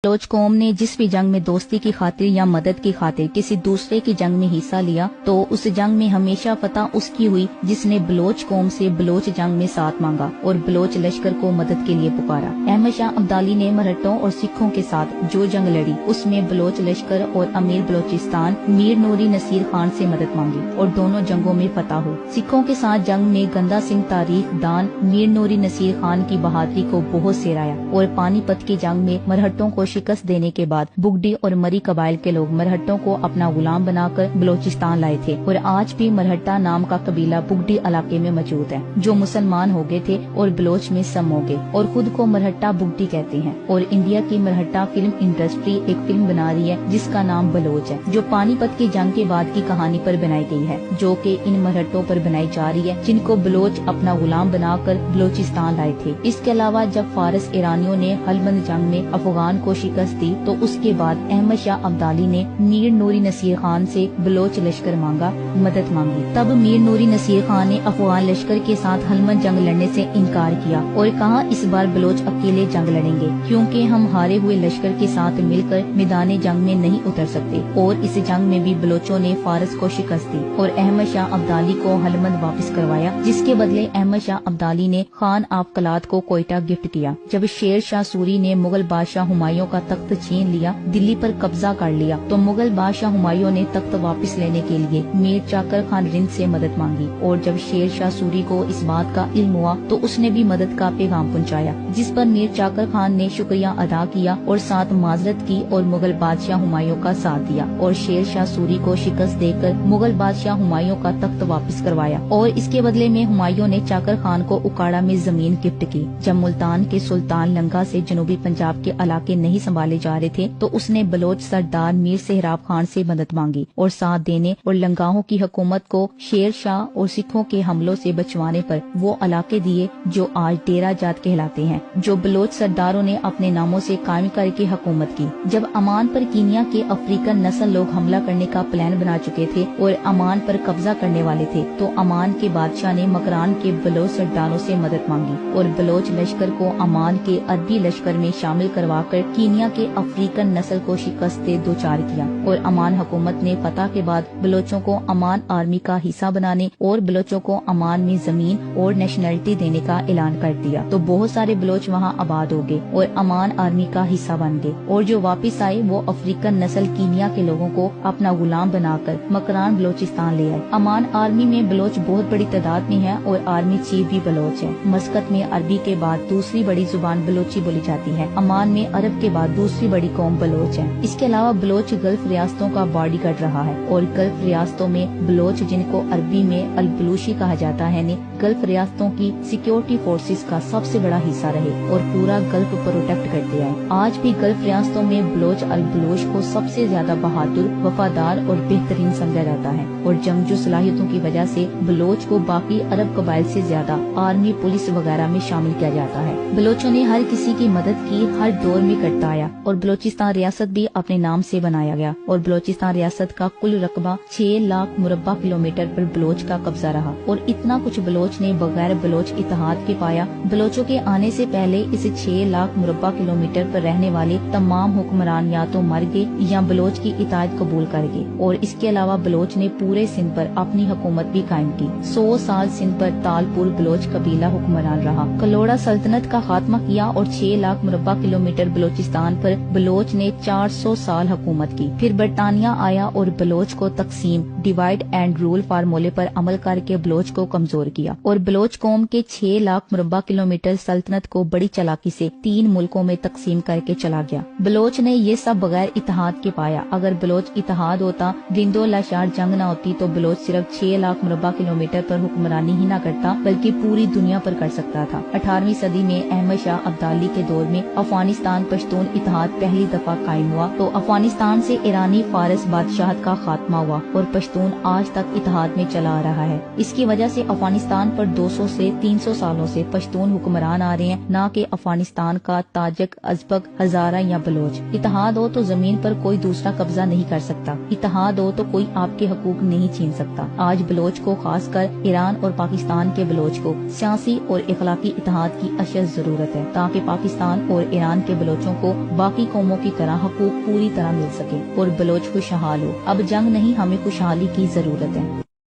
Bloch कौम ने जिस भी जंग में दोस्ती की खातिर या मदद की खातिर किसी दूसरे की जंग में हिस्सा लिया तो उस जंग में हमेशा फतह उसकी हुई जिसने बलोच कौम से बलोच जंग में साथ मांगा और बलोच लश्कर को मदद के लिए पुकारा। अहमद शाह अब्दाली ने मराठों और सिखों के साथ जो जंग लड़ी उसमें बलोच लश्कर और अमीर बलोचिस्तान मीर नूरी नसीर खान से मदद मांगी और दोनों जंगों में फतह हुई। सिखों के साथ जंग में गंदा सिंह तारीख दान मीर नूरी नसीर खान की बहादुरी को बहुत सराहा और पानीपत की जंग में मरहट्टों को शिकस्त देने के बाद बुगडी और मरी कबाइल के लोग मरहट्टों को अपना गुलाम बनाकर बलोचिस्तान लाए थे और आज भी मरहट्टा नाम का कबीला बुगडी इलाके में मौजूद है जो मुसलमान हो गए थे और बलोच में सम हो गए और खुद को मरहट्टा बुगडी कहते हैं। और इंडिया की मरहट्टा फिल्म इंडस्ट्री एक फिल्म बना रही है जिसका नाम बलोच है जो पानीपत की जंग के बाद की कहानी पर बनाई गई है जो कि इन मरहट्टों पर बनाई जा रही है जिनको बलोच अपना गुलाम बनाकर बलोचिस्तान लाए थे। इसके अलावा जब फारस ईरानियों ने हलबंद जंग में अफगान को शिकस्त दी तो उसके बाद अहमद शाह अब्दाली ने मीर नूरी नसीर खान से बलोच लश्कर मांगा मदद मांगी। तब मीर नूरी नसीर खान ने अफगान लश्कर के साथ हलबंद जंग लड़ने से इनकार किया और कहा इस बार बलोच अकेले जंग लड़ेंगे क्योंकि हम हारे हुए लश्कर के साथ मिलकर मैदान जंग में नहीं उतर सकते। और इस जंग में भी बलोचों ने फारस को शिकस्त दी और अहमद शाह अब्दाली को हलबंद वापस करवाया जिसके बदले अहमद शाह अब्दाली ने खान आप कलात को कोयटा गिफ्ट किया। जब शेर शाह सूरी ने मुगल बादशाह हुमायूं का तख्त छीन लिया दिल्ली पर कब्जा कर लिया तो मुगल बादशाह हुमायूं ने तख्त वापस लेने के लिए मीर चाकर खान रिंद से मदद मांगी और जब शेर शाह सूरी को इस बात का इल्म हुआ तो उसने भी मदद का पैगाम पहुंचाया जिस पर मीर चाकर खान ने शुक्रिया अदा किया और साथ माजरत की और मुगल बादशाह हुमायूं का साथ दिया और शेर शाह सूरी को शिकस्त देकर मुगल बादशाह हुमायूं का तख्त वापस करवाया और इसके बदले में हुमायूं ने चाकर खान को उकाड़ा में जमीन गिफ्ट की। जब मुल्तान के सुल्तान लंगा से जनूबी पंजाब के इलाके नहीं संभाले जा रहे थे तो उसने बलोच सरदार मीर सेहराब खान से मदद मांगी और साथ देने और लंगाहों की हुकूमत को शेर शाह और सिखों के हमलों से बचवाने पर वो इलाके दिए जो आज डेरा जात कहलाते हैं जो बलोच सरदारों ने अपने नामों से कायम करके हुकूमत की। जब अमान पर कीनिया के अफ्रीकन नस्ल लोग हमला करने का प्लान बना चुके थे और अमान पर कब्जा करने वाले थे तो अमान के बादशाह ने मकरान के बलोच सरदारों से मदद मांगी और बलोच लश्कर को अमान के अरबी लश्कर में शामिल करवाकर कीनिया के अफ्रीकन नस्ल को शिकस्त दे दो चार किया और अमान हुकूमत ने फतह के बाद बलोचों को अमान आर्मी का हिस्सा बनाने और बलोचों को अमान में जमीन और नेशनलिटी देने का ऐलान कर दिया तो बहुत सारे बलोच वहाँ आबाद हो गए और अमान आर्मी का हिस्सा बन गए और जो वापस आए वो अफ्रीकन नस्ल कीनिया के लोगों को अपना गुलाम बनाकर मकरान बलोचिस्तान ले आए। अमान आर्मी में बलोच बहुत बड़ी तादाद में है और आर्मी चीफ भी बलोच है। मस्कत में अरबी के बाद दूसरी बड़ी जुबान बलोची बोली जाती है। अमान में अरब के बाद दूसरी बड़ी कौम बलोच है। इसके अलावा बलोच गल्फ रियासतों का बॉडीगार्ड रहा है और गल्फ रियासतों में बलोच जिनको अरबी में अल बलूशी कहा जाता है ने गल्फ रियासतों की सिक्योरिटी फोर्सेस का सबसे बड़ा हिस्सा रहे और पूरा गल्फ प्रोटेक्ट करते आए। आज भी गल्फ रियासतों में बलोच अल बलूच को सबसे ज्यादा बहादुर वफादार और बेहतरीन समझा जाता है और जंगजू सलाहियतों की वजह से बलोच को बाकी अरब कबाइल से ज्यादा आर्मी पुलिस वगैरह में शामिल किया जाता है। बलोचों ने हर किसी की मदद की, हर दौर में करता आया और बलोचिस्तान रियासत भी अपने नाम से बनाया गया और बलोचिस्तान रियासत का कुल रकबा 6 लाख मुरब्बा किलोमीटर पर बलोच का कब्जा रहा और इतना कुछ बलोच ने बगैर बलोच इत्तेहाद के पाया। बलोचों के आने से पहले इस 6 लाख मुरब्बा किलोमीटर पर रहने वाले तमाम हुक्मरान या तो मर गए या बलोच की इताअत कबूल कर गए और इसके अलावा बलोच ने पूरे सिंध पर अपनी हुकूमत भी कायम की। 100 साल सिंध पर तालपुर बलोच कबीला हुक्मरान रहा। कलोड़ा सल्तनत का खात्मा किया और 6 लाख मुरब्बा किलोमीटर बलोचिस्तान पर बलोच ने 400 साल हुकूमत की। फिर बरतानिया आया और बलोच को तकसीम डिवाइड एंड रूल फार्मूले पर अमल करके बलोच को कमजोर किया और बलोच कौम के 6 लाख मुरब्बा किलोमीटर सल्तनत को बड़ी चालाकी से 3 मुल्कों में तकसीम करके चला गया। बलोच ने ये सब बगैर इत्तेहाद के पाया। अगर बलोच इत्तेहाद होता, जिंदो लाशार जंग न होती तो बलोच सिर्फ 6 लाख मुरब्बा किलोमीटर पर हुक्मरानी ही न करता बल्कि पूरी दुनिया पर कर सकता था। 18वीं सदी में अहमद शाह अब्दाली के दौर में अफगानिस्तान पश्तून इत्तेहाद पहली दफा कायम हुआ तो अफगानिस्तान से ईरानी फारस बादशाहत का खात्मा हुआ और पश्तून आज तक इत्तेहाद में चला आ रहा है। इसकी वजह से अफगानिस्तान पर 200 से 300 सालों से पश्तून हुक्मरान आ रहे हैं, न कि अफगानिस्तान का ताजिक, अजबक, हजारा या बलोच। इत्तेहाद हो तो जमीन पर कोई दूसरा कब्जा नहीं कर सकता। इत्तेहाद हो तो कोई आपके हकूक नहीं छीन सकता। आज बलोच को, खासकर ईरान और पाकिस्तान के बलोच को सियासी और इखलाकी इत्तेहाद की अशद जरूरत है ताकि पाकिस्तान और ईरान के बलोचों को کو باقی قوموں کی طرح حقوق پوری طرح مل سکے اور بلوچ خوشحال ہو۔ اب جنگ نہیں، ہمیں خوشحالی کی ضرورت ہے۔